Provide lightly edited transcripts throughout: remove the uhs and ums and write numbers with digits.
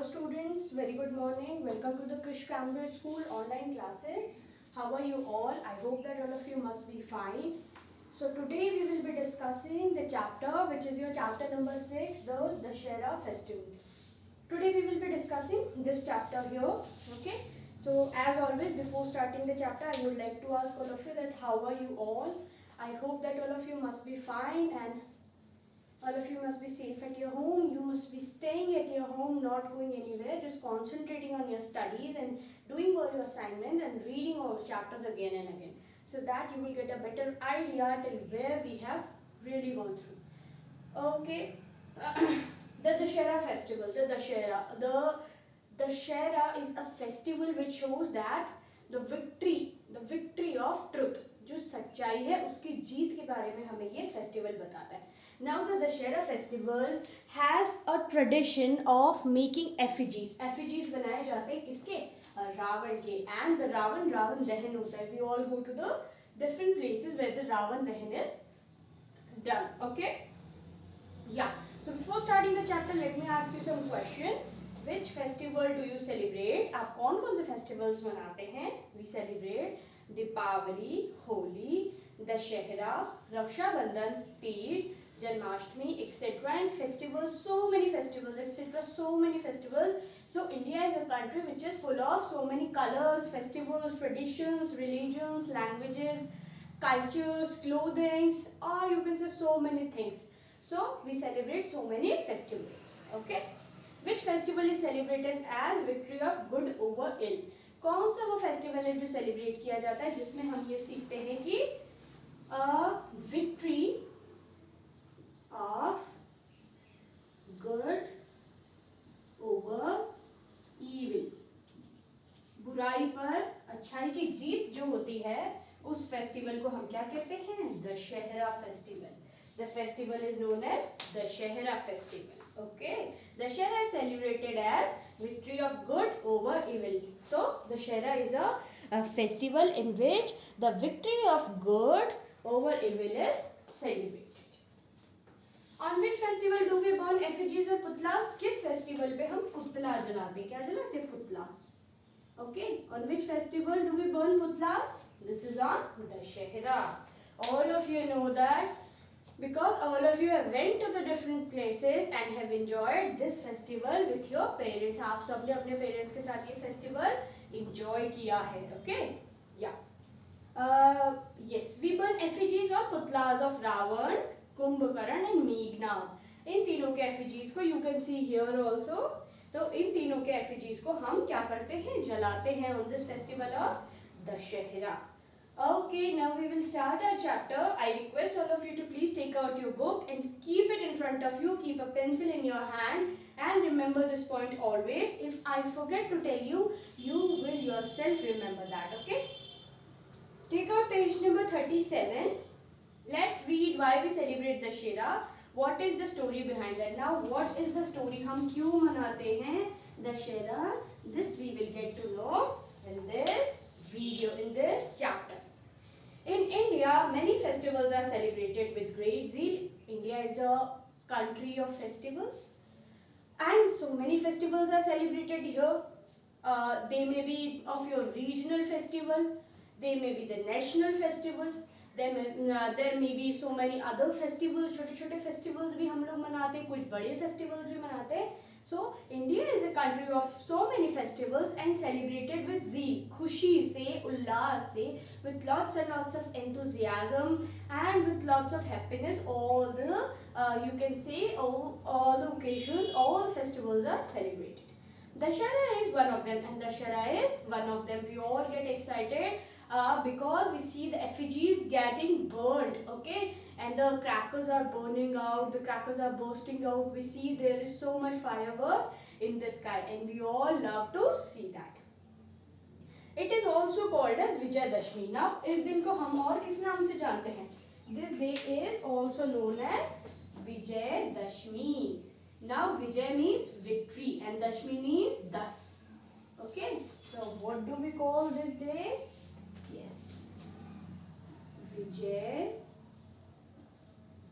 students, very good morning. Welcome to the Krish Cambridge School online classes. How are you all? I hope that all of you must be fine. So today we will be discussing the chapter which is your chapter number 6, the Dussehra festival. Today we will be discussing this chapter here. Okay. So as always, before starting the chapter, I would like to ask all of you that how are you all? I hope that all of you must be fine and all of you must be safe at your home. You must be staying at your home, not going anywhere, just concentrating on your studies and doing all your assignments and reading all chapters again and again, so that you will get a better idea till where we have really gone through. Okay. The Dussehra festival. The Dussehra is a festival which shows that the victory of truth. जो सच्चाई है उसकी जीत के बारे में हमें ये festival बताता है. Now the Dussehra festival has a tradition of making effigies. Effigies बनाए जाते हैं किसके? रावण के. And the रावण दहन होता है. We all go to the different places where the Ravan दहन is done. Okay? Yeah. So before starting the chapter, let me ask you some question. Which festival do you celebrate? आप कौन कौन से festivals मनाते हैं? We celebrate Deepawali, Holi, Dussehra, Rakshabandhan, Teej, Janmashtami, etc. and festivals, so many festivals, etc. So many festivals. So India is a country which is full of so many colors, festivals, traditions, religions, languages, cultures, clothing, or you can say so many things. So we celebrate so many festivals. Okay. Which festival is celebrated as victory of good over ill? कौन सा वो festival है जो celebrate किया जाता है जिसमें हम ये सीखते हैं कि victory of good over evil, बुराई पर अच्छाई की जीत जो होती है उस फेस्टिवल को हम क्या कहते हैं? Dussehra festival. The festival is known as Dussehra festival. Okay. Dussehra is celebrated as victory of good over evil. So Dussehra is a festival in which the victory of good over evil is celebrated. On which festival do we burn effigies or putlas? किस festival पे हम पुतला जलाते हैं? क्या जलाते हैं? पुतलास. Okay. On which festival do we burn putlas? This is on Dussehra. All of you know that because all of you have went to the different places and have enjoyed this festival with your parents. आप सबने अपने parents के साथ ये festival enjoy किया है. Okay? Yeah. Yes, we burn effigies or putlas of Ravan, Kumbhakaran and Meghnad. इन तीनों के effigies को you can see here also. तो इन तीनों के effigies को हम क्या करते हैं? जलाते हैं on this festival of Dussehra. Okay, now we will start our chapter. I request all of you to please take out your book and keep it in front of you. Keep a pencil in your hand and remember this point always. If I forget to tell you, you will yourself remember that. Okay? Take out page number 37. Let's read why we celebrate Dussehra. What is the story behind that? Now, what is the story? हम क्यों मनाते हैं Dussehra? This we will get to know in this video, in this chapter. In India, many festivals are celebrated with great zeal. India is a country of festivals, and so many festivals are celebrated here. They may be of your regional festival, they may be the national festival, there may be so many other festivals. छोटे छोटे festivals भी हम लोग मनाते हैं, कुछ बड़े festivals भी मनाते हैं. So India is a country of so many festivals and celebrated with zeal, खुशी से, उल्लास से, with lots and lots of enthusiasm and with lots of happiness. All the you can say all the occasions, all the festivals are celebrated. Dussehra is one of them, and Dussehra is one of them. We all get excited because we see the effigies getting burned. Okay. And the crackers are burning out, the crackers are bursting out. We see there is so much firework in the sky and we all love to see that. It is also called as Vijayadashmi. Now, इस दिन को हम और किस नाम से जानते हैं? This day is also known as Vijayadashmi. Now, Vijay means victory and Dashmi means thus. Okay. So, what do we call this day? Yes. Vijay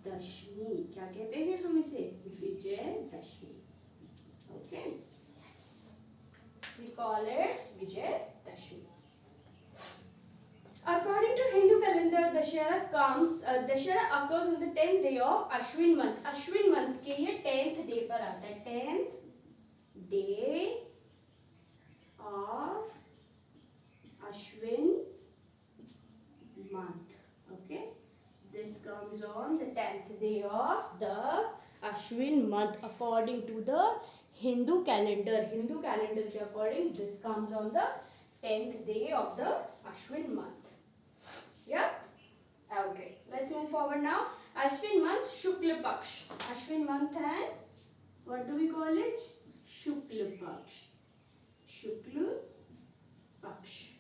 दशमी. क्या कहते हैं हम इसे? विजय दशमी. Okay. Yes. We call it Vijayadashmi. According to Hindu calendar, Dashera occurs on the 10th day of Ashwin month. Ashwin month के ये 10th day पर आता है. 10th day of Ashwin month. Okay, this comes on the 10th day of the Ashwin month according to the Hindu calendar. Hindu calendar के according this comes on the 10th day of the Ashwin month. Yeah. Okay. Let's move forward now. Ashwin month, Shukla Paksh. Ashwin month and what do we call it? Shukla Paksh. Shukla Paksh.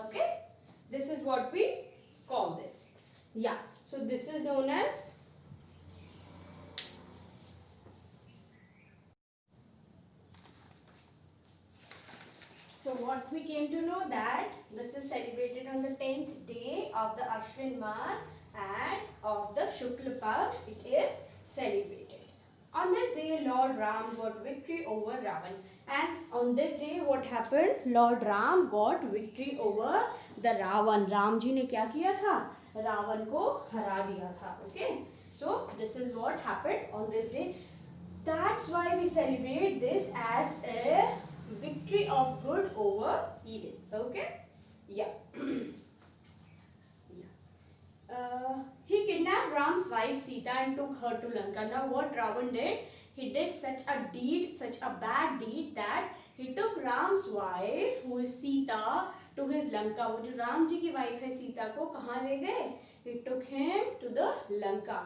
Okay. This is what we call this. Yeah. So this is known as what we came to know that this is celebrated on the 10th day of the Ashwin month and of the Shukla Paksh it is celebrated. On this day Lord Ram got victory over Ravan, and on this day what happened? Lord Ram got victory over the Ravan. Ram ji ने क्या किया था? रावण को हरा दिया था. Okay, so this is what happened on this day. That's why we celebrate this as a victory of good over evil. Okay, yeah. He kidnapped Ram's wife Sita and took her to Lanka. Now what Ravan did? He did such a deed, such a bad deed that he took Ram's wife, who is Sita, to his Lanka. वो जो राम जी की wife है सीता को कहाँ ले गए? He took him to the Lanka.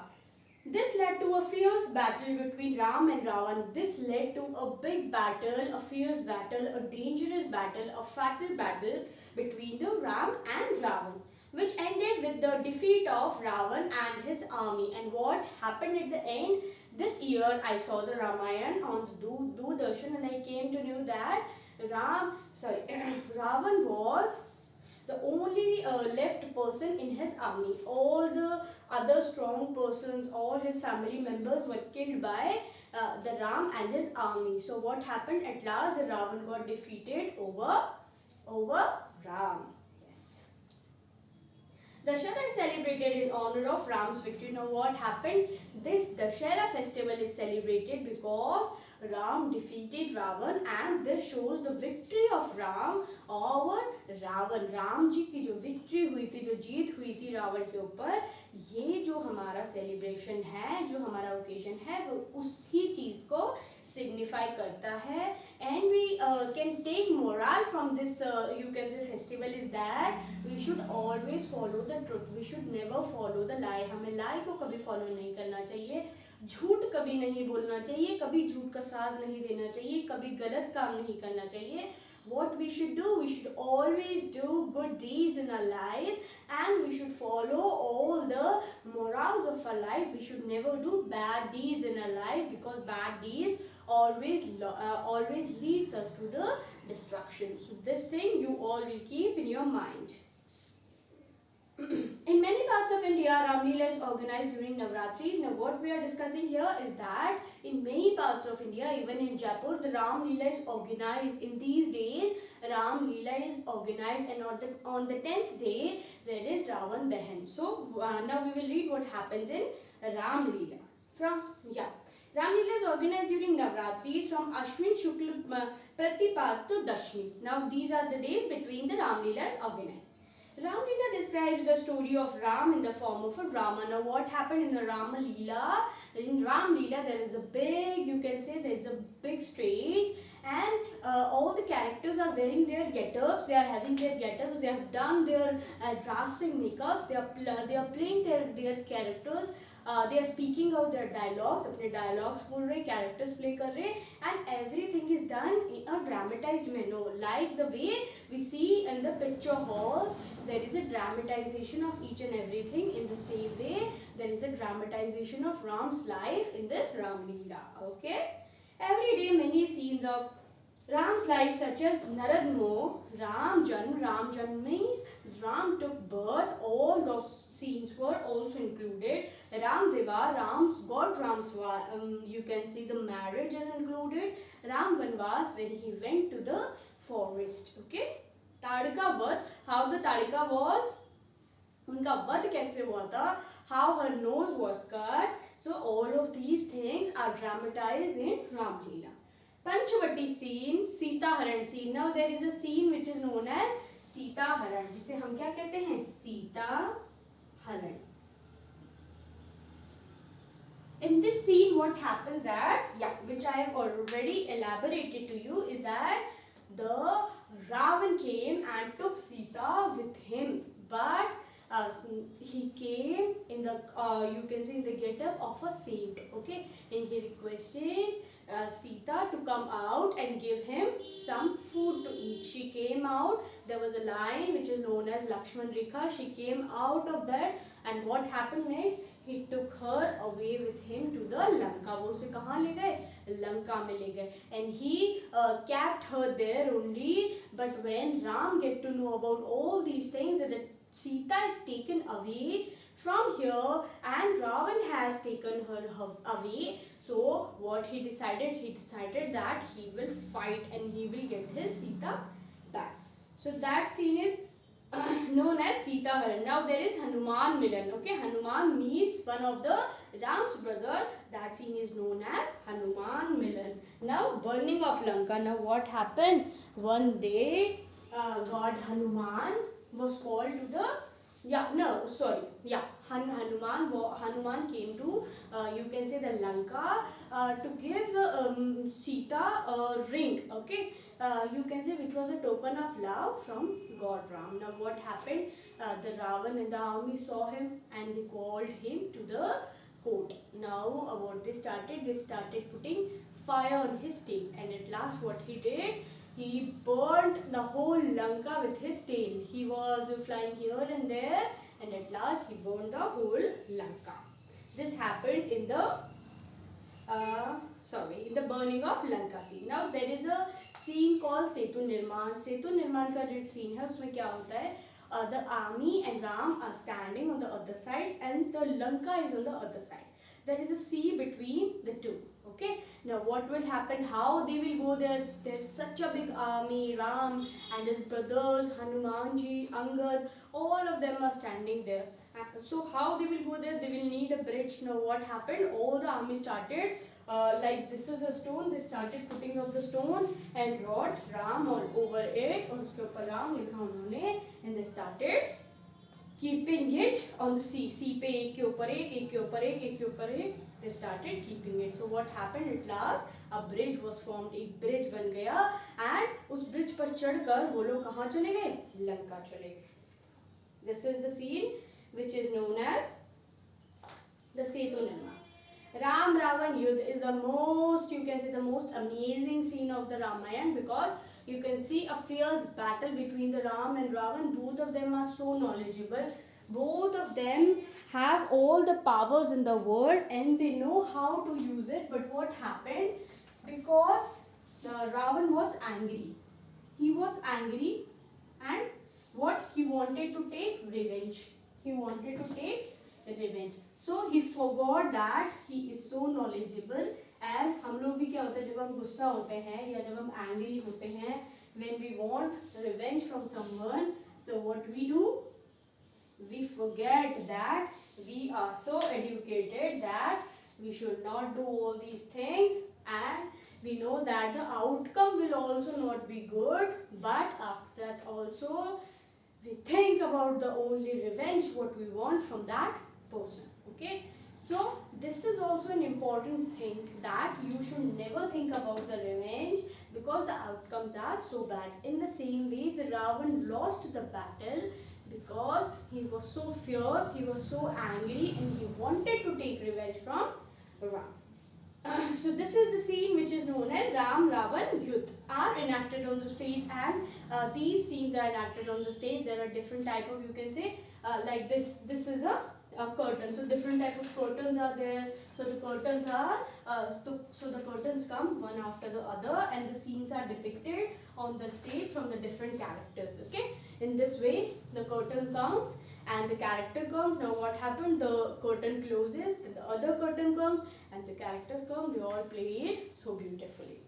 This led to a fierce battle between Ram and Ravan. This led to a big battle, a fierce battle, a dangerous battle, a fatal battle between the Ram and Ravan, which ended with the defeat of Ravan and his army. And what happened at the end? This year I saw the Ramayana on the Doordarshan and I came to know that Ravan was the only left person in his army. All the other strong persons, all his family members were killed by the Ram and his army. So what happened at last? The Ravan got defeated over Ram. Yes. Dashera is celebrated in honor of Ram's victory. Now what happened? This Dashera festival is celebrated because Ram defeated Ravan and this shows the victory of Ram over Ravan. Ram ji की जो victory हुई थी, जो जीत हुई थी रावण के ऊपर, ये जो हमारा सेलिब्रेशन है, जो हमारा ओकेजन है, वो उसी चीज को signify करता है. And we can take moral from this you can say festival is that we should always follow the truth. We should never follow the lie. हमें lie को कभी follow नहीं करना चाहिए, झूठ कभी नहीं बोलना चाहिए, कभी झूठ का साथ नहीं देना चाहिए, कभी गलत काम नहीं करना चाहिए. What we should do? We should always do good deeds in our life and we should follow all the morals of our life. We should never do bad deeds in our life because bad deeds always leads us to the destruction. So this thing you all will keep in your mind. In many parts of India, Ramlila is organized during Navratris. Now what we are discussing here is that in many parts of India, even in Jaipur, the Ramlila is organized. In these days, Ramlila is organized and on the 10th day, there is Ravan Dahan. So now we will read what happens in Ramlila. Ramlila is organized during Navratris from Ashwin Shukla Pratipad to Dashmi. Now these are the days between the Ramlila is organized. Ramlila describes the story of Ram in the form of a drama. Now what happened in the Ramlila? In Ramlila there is a big, you can say there is a big stage and all the characters are wearing their get-ups, they are having their get-ups, they have done their drastic makeups, they are playing their characters. They are speaking out their dialogues, अपने dialogues बोल रहे, characters play कर रहे, and everything is done in a dramatized manner, like the way we see in the picture halls. There is a dramatization of each and everything. In the same way, there is a dramatization of Ram's life in this Ramlila. Okay, every day many scenes of Ram's life such as Narad Mo, Ram Janm means Ram took birth. All those scenes were also included. Ram Vivaah, you can see the marriage is included. Ram Vanvas, when he went to the forest. Okay. Tadaka वध, how the Tadaka was, उनका वध कैसे हुआ था, how her nose was cut. So all of these things are dramatized in Ramleela. Panchvati scene, Sita Haran scene. Now there is a scene which is known as Sita Haran, जिसे हम क्या कहते हैं, सीता हरण. In this scene, what happens that, which I have already elaborated to you, is that the Ravan came and took Sita with him, but he came in the you can say in the getup of a saint. Okay, and he requested Sita to come out and give him some food to eat. She came out. There was a line which is known as Lakshman Rekha. She came out of that, and what happened next? He took her away with him to the Lanka. वो उसे कहाँ ले गए? लंका में ले गए. And he kept her there only. But when Ram get to know about all these things, that Sita is taken away from here and Ravan has taken her away. So what he decided? He decided that he will fight and he will get his Sita back. So that scene is known as Sita Haran. Now there is Hanuman Milan. Okay, Hanuman meets one of the Ram's brother. That scene is known as Hanuman Milan. Now burning of Lanka. Now what happened? One day, God Hanuman was called to the Hanuman came to you can say the Lanka to give Sita a ring. Okay, you can say which was a token of love from God Ram. Now what happened? The Ravan and the army saw him and they called him to the court. Now what they started? They started putting fire on his tail, and at last what he did? He burnt the whole Lanka with his tail. He was flying here and there, and at last he burned the whole Lanka. This happened in the in the burning of Lanka scene. Now there is a scene called Setu Nirman. Setu Nirman का जो एक scene है उसमें क्या होता है? The army and Ram are standing on the other side and the Lanka is on the other side. There is a sea between the two. Okay. Now what will happen? How they will go there? There's such a big army. Ram and his brothers, Hanumanji, Angad, all of them are standing there. So how they will go there? They will need a bridge. Now what happened? All the army started like this is a stone. They started putting up the stone and wrote Ram all over it. और उसके ऊपर राम लिखा उन्होंने, and they started keeping it on the sea. Sea पे एक के ऊपर एक, एक के ऊपर एक, एक के ऊपर एक. They started keeping it. So what happened? At last a bridge was formed. एक bridge बन गया and उस bridge पर चढ़कर वो लोग कहाँ चले गए? लंका चले गए. This is the scene which is known as the Setu Nirman. Ram Ravan Yudh is the most, you can say, the most amazing scene of the Ramayana, because you can see a fierce battle between the Ram and Ravan. Both of them are so knowledgeable. Both of them have all the powers in the world and they know how to use it. But what happened? Because Ravan was angry. He was angry and what he wanted to take revenge. He wanted to take revenge. So he forgot that he is so knowledgeable. As हम लोग भी क्या होता है जब हम गुस्सा होते हैं या जब हम angry होते हैं, when we want revenge from someone, so what we do? We forget that we are so educated that we should not do all these things, and we know that the outcome will also not be good, but after that also we think about the only revenge what we want from that person. Okay, so this is also an important thing, that you should never think about the revenge because the outcomes are so bad. In the same way, the Ravan lost the battle because he was so fierce, he was so angry, and he wanted to take revenge from Ram. So this is the scene which is known as Ram Ravan Yudh are enacted on the stage, and these scenes are enacted on the stage. There are different type of, you can say, like this is a curtain. So different type of curtains are there. So the curtains are so the curtains come one after the other, and the scenes are depicted on the stage from the different characters. Okay, in this way the curtain comes and the character comes. Now what happened? The curtain closes, then the other curtain comes, and the characters come. They all played so beautifully.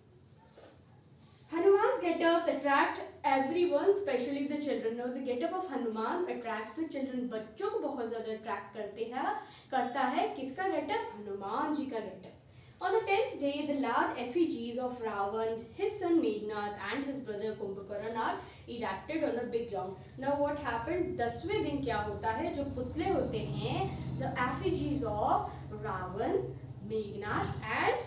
Hanuman's get-ups attract everyone, especially the children. Now the get-up of Hanuman attracts the children. बच्चों को बहुत ज़्यादा attract करता है किसका get-up? Hanuman ji का get-up. On the 10th day, the large effigies of Ravan, his son Meghnad, and his brother Kumbhakaran are erected on a big ground. Now what happened? 10वें दिन क्या होता है? जो पुतले होते हैं, the effigies of Ravan, Meghnad, and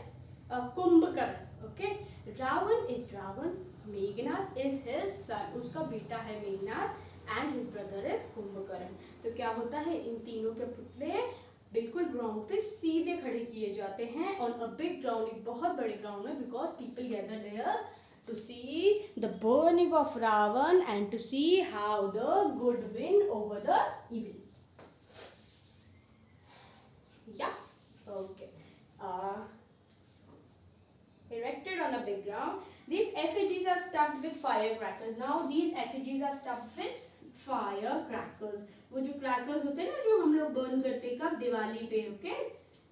Kumbhakaran. Okay, Ravan is Ravan, Meghnad is his son, उसका बेटा है Meghnad, and his brother is Kumbhakaran. तो क्या होता है? इन तीनों के पुतले बिल्कुल ग्राउंड पे सीधे खड़े किए जाते हैं ऑन अ बिग ग्राउंड, एक बहुत बड़े ग्राउंड में, because people gather there to see the burning of Ravan and to see how the good win over the evil. या okay, erected on a big ground. These effigies are stuffed with firecrackers. Now these effigies are stuffed with firecrackers. वो जो crackers होते हैं ना जो हम लोग burn करते हैं कब? दिवाली पे. Okay,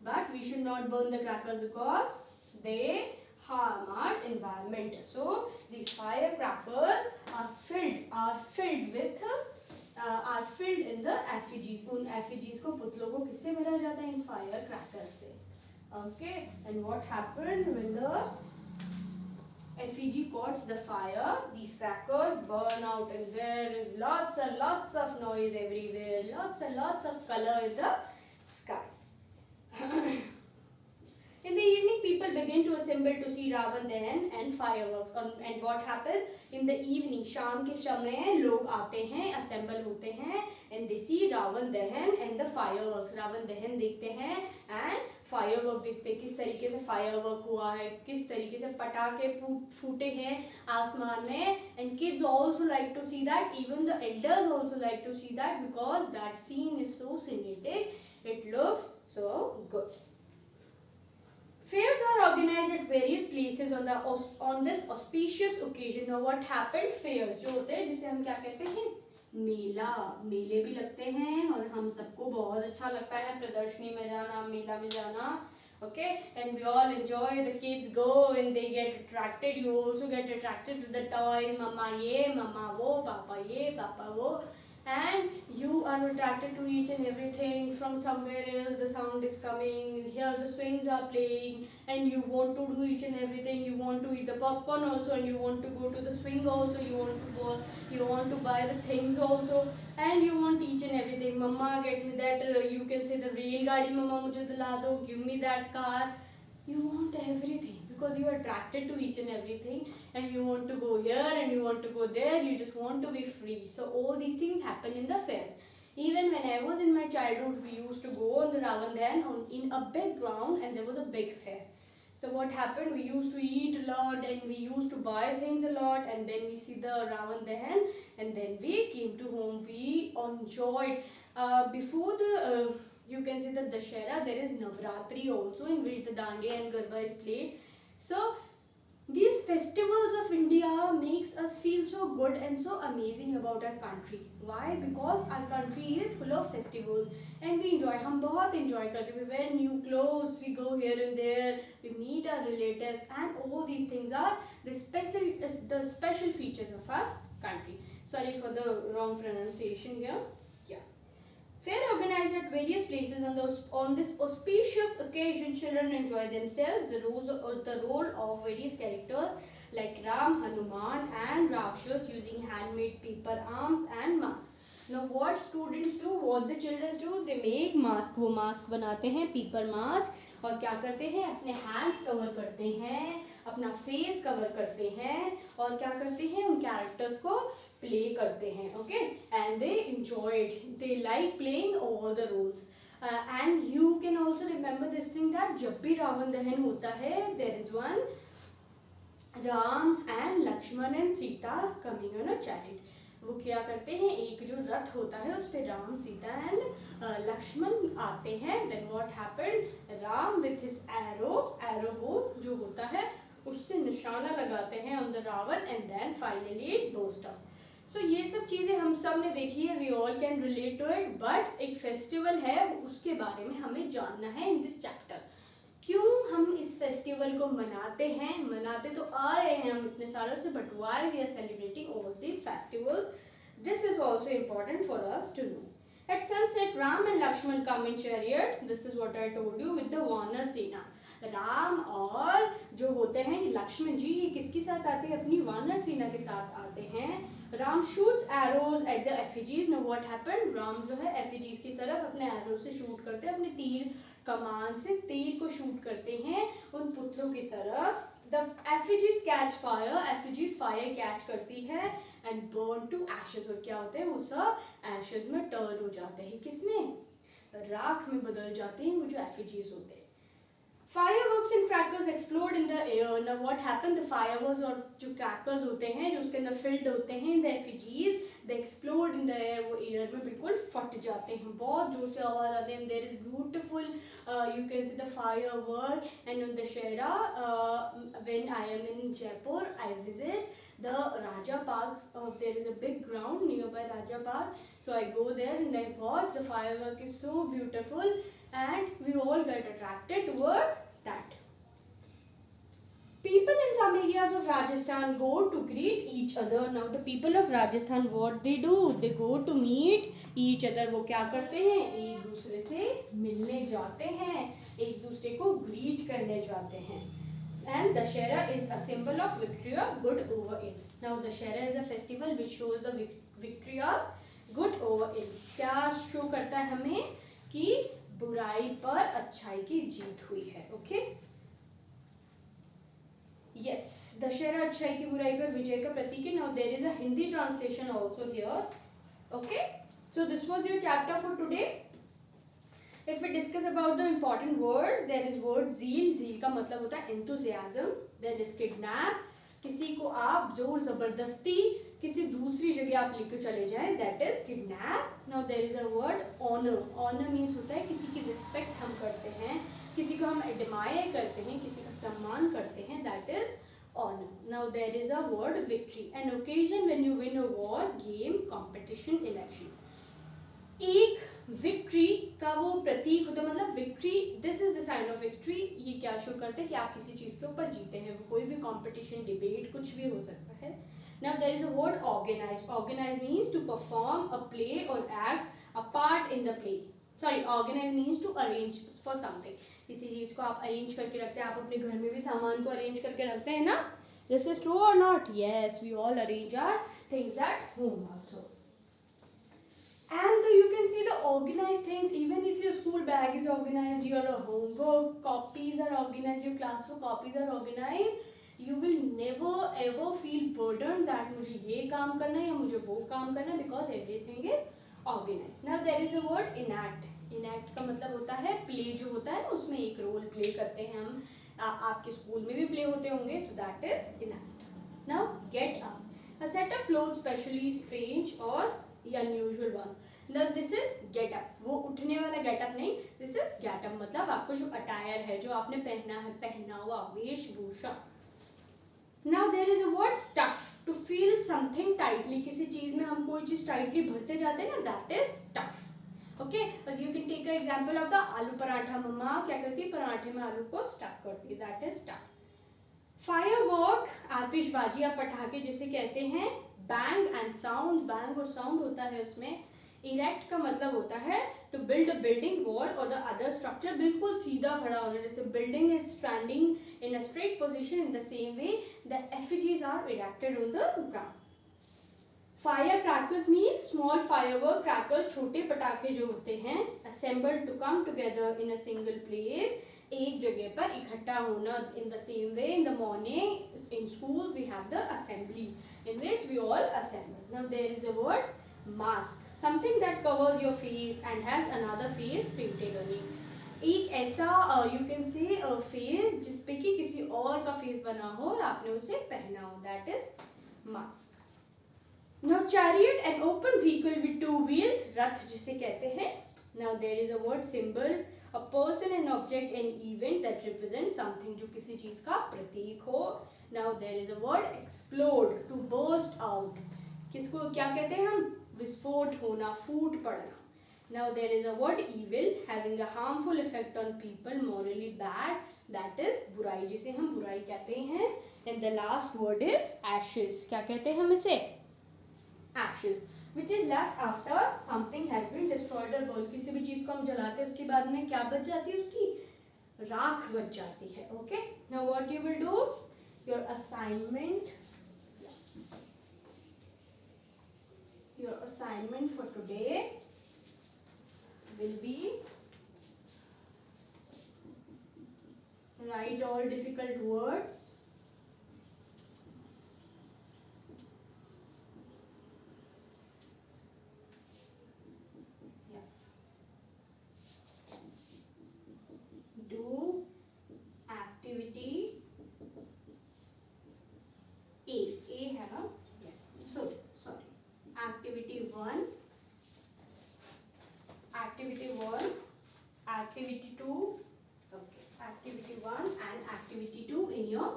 but we should not burn the crackers because they harm our environment. So these firecrackers are filled in the effigies. उन effigies को पुतलों को किससे भरा जाता है? इन firecrackers से. Okay, and what happened when the effigy caught the fire? These crackers burn out, and there is lots and lots of noise everywhere, lots and lots of color in the sky. In the evening, people begin to assemble to see Ravan Dahan and fireworks. And what happens? In the evening, शाम के समय लोग आते हैं, assemble होते हैं, and they see Ravan Dahan and the fireworks. Ravan दहन देखते हैं and firework देखते हैं, किस तरीके से firework हुआ है, किस तरीके से पटाखे फूटे हैं आसमान में. And kids also like to see that. Even the elders also like to see that because that scene is so cinematic. It looks so good. Fairs are organized at various places on this auspicious occasion. Now what happened? Fairs जो होते हैं जिसे हम क्या कहते हैं? मेला. मेले भी लगते हैं और हम सबको बहुत अच्छा लगता है प्रदर्शनी में जाना, मेला में जाना. Okay, and we all enjoy. The kids go and they get attracted. You also get attracted to the toys. Mama ye, mama wo, papa ye, papa wo. And you are attracted to each and everything. From somewhere else the sound is coming, here the swings are playing, and you want to do each and everything. You want to eat the popcorn also, and you want to go to the swing also. You want to buy the things also, and you want each and everything. Mama, get me that, you can say the rail gaadi, mama mujhe dila do, give me that car. You want everything because you are attracted to each and everything, and you want to go here and you want to go there. You just want to be free. So all these things happen in the fairs. Even when I was in my childhood, we used to go on the Ravan Dahan in a big ground, and there was a big fair. So what happened? We used to eat a lot and we used to buy things a lot, and then we see the Ravan Dahan, and then we came to home. We enjoyed before the you can say the Dashera, there is Navratri also, in which the Dandiya and Garba is played. So these festivals of India makes us feel so good and so amazing about our country. Why? Because our country is full of festivals and we enjoy. हम बहुत enjoy करते हैं. We wear new clothes, we go here and there, we meet our relatives, and all these things are the special features of our country. Sorry for the wrong pronunciation here. Fair organized at various places on this auspicious occasion, children enjoy themselves. The role of various characters like Ram, Hanuman, and Rakshas using handmade paper arms and masks. Now what students do, what the children do, they make mask. वो mask बनाते हैं, paper mask, और क्या करते हैं? अपने hands cover करते हैं, अपना face cover करते हैं, और क्या करते हैं? उन characters को play करते हैं. Okay, and they enjoy it. They like playing all the roles. And you can also remember this thing that जब भी रावण दहन होता है, there is one Ram and Lakshman and Sita coming on a chariot. वो क्या करते हैं? एक जो रथ होता है उस पे राम, सीता एंड लक्ष्मण आते हैं. Then what happened? Ram with his arrow bow जो होता है उससे निशाना लगाते हैं on the Ravan, and then finally it burst off. सो ये सब चीज़ें हम सब ने देखी है, we all can relate to it, but एक फेस्टिवल है उसके बारे में हमें जानना है इन दिस चैप्टर। क्यों हम इस फेस्टिवल को मनाते हैं, मनाते तो आ रहे हैं हम इतने सालों से, but why we are celebrating all these festivals, this is also important for us to know. At sunset, Ram and Lakshman come in chariot. This is what I told you with the Vanar Sena. Ram और जो होते हैं लक्ष्मण जी, ये किसके साथ आते हैं? अपनी वानर सेना के साथ आते हैं। Ram shoots arrows at the effigies. Know what happened, Ram जो है एफिजीज की तरफ अपने एरो से शूट करते हैं, अपने तीर कमान से तीर को शूट करते हैं उन पुत्रों की तरफ। The effigies catch fire, effigies fire catch करती है एंड बर्न टू एशेज, और क्या होते हैं वो सब एशेज में टर्न हो जाते हैं, किसमें? राख में बदल जाते हैं वो जो एफिजीज होते हैं। Fireworks and crackers explode in the air. Now what happened? The fireworks और जो crackers होते हैं जो उसके अंदर filled होते हैं in the effigies, they explode in the air. वो air में बिल्कुल फट जाते हैं, बहुत जोर से आवाज आती है। There is beautiful, you can see the firework. And on Dussehra, when I am in Jaipur, I visit the Raja Parks. There is a big ground nearby Raja Park, so I go there and I watch. The firework is so beautiful. And we all get attracted toward that. People in some areas of Rajasthan go to greet each other. Now the people of Rajasthan, what they do? They go to meet each other. वो क्या करते हैं? एक दूसरे से मिलने जाते हैं, एक दूसरे को greet करने जाते हैं. And Dussehra is a symbol of victory of good over ill. Now Dussehra is a festival which shows the victory of good over ill. क्या show करता है हमें? कि बुराई पर अच्छाई की जीत हुई है. ओके, यस, दशहरा अच्छाई की बुराई पर विजय का प्रतीक है. Now there is a Hindi translation also here. Okay, so this was your chapter for today. If we discuss about the important words, there is word zeal. Zeal का मतलब होता है एंथुसियाज्म. देयर इज किडनैप, किसी को आप जोर जबरदस्ती किसी दूसरी जगह आप लेकर चले जाएं, that is kidnap. Now there is a word honour. Honour means होता है किसी की रिस्पेक्ट हम करते हैं, किसी को हम एडमायर करते हैं, किसी का सम्मान करते हैं, that is honour. Now there is a word victory. An occasion when you win a war, game, competition, election. एक विक्ट्री का वो प्रतीक होता है, मतलब victory, this is the sign of victory. ये क्या शो करते हैं कि आप किसी चीज के ऊपर जीते हैं. वो कोई भी कॉम्पिटिशन, डिबेट, कुछ भी हो सकता है. Now there is a word organize. Organize means to perform a play or act a part in the play. Sorry, organize means to arrange for something. किसी चीज को आप अरेंज करके रखते हैं. आप अपने घर में भी सामान को अरेंज करके रखते हैं ना. This is true or not? Yes, we all arrange our things at home also. And you can see the organized things. Even if your school bag is organized, your homework copies are organized, your classwork copies are organized, you will never ever feel burdened that मुझे ये काम करना है या मुझे वो काम करना है, because everything is organized. Now there is a word enact. enact का मतलब होता है प्ले, जो होता है ना उसमें एक रोल प्ले करते हैं हम. आपके स्कूल में भी प्ले होते होंगे, so that is enact. Now get up. A set of clothes specially strange or unusual ones. Now this is get up. वो उठने वाला get up नहीं, this is get up मतलब आपको जो अटायर है, जो आपने पहना है, पहनावा, वेशभूषा. Now there is a word stuff. To feel something tightly. किसी चीज में हम कोई चीज टाइटली भरते जाते हैं ना, that is stuff. Okay, but you can take an example of the आलू पराठा. मम्मा क्या करती है, पराठे में आलू को स्टफ करती है, that is stuff. Firework, आतिशबाजी या पटाखे जिसे कहते हैं. Bang and sound, bang और sound होता है उसमें. Erect का मतलब होता है to build a building, wall or the other structure. बिल्कुल सीधा खड़ा होना, जैसे building is standing in a straight position, in the same way the effigies are erected on the ground. Firecrackers means small firework. Crackers छोटे पटाखे जो होते हैं. Assembled to come together in a single place, एक जगह पर इकट्ठा होना. In the same way in the morning in schools we have the assembly in which we all assemble. Now there is a word mask. Something that covers your face and has another face painted on it. एक ऐसा you can say face जिसपे कि किसी और का face बना हो और आपने उसे पहना हो, that is mask. Now chariot, an open vehicle with two wheels, रथ जिसे कहते हैं. Now there is a word symbol. A person, an object, an event that represents something, जो किसी चीज का प्रतीक हो. Now there is a word explode, to burst out. किसको क्या कहते हैं हम? विस्फोट होना, फूट पड़ना. Now there is a word evil having a harmful effect on people, morally bad, that is बुराई, जिसे हम बुराई कहते हैं. And the last word is ashes. क्या कहते हैं हम इसे? Ashes, which is left after something has been destroyed or burned. किसी भी चीज को हम जलाते हैं उसके बाद में क्या बच जाती है? उसकी राख बच जाती है. Okay. Now what you will do? Your assignment. Your assignment for today will be write all difficult words do activity A है ना? Yes. So sorry. Activity 1, activity 1, activity 2. Okay. Activity 1 and activity 2 in your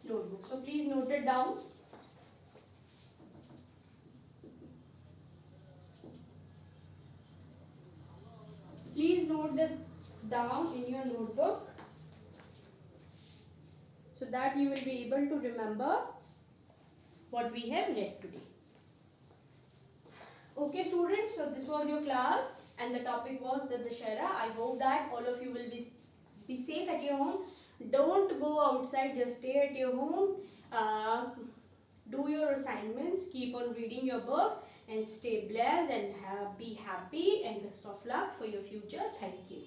notebook. So please note it down. Please note this down in your notebook so that you will be able to remember what we have read today. Okay students, so this was your class and the topic was the Dussehra. I hope that all of you will be safe at your home. Don't go outside, just stay at your home. Do your assignments, keep on reading your books and stay blessed and be happy, and best of luck for your future. Thank you.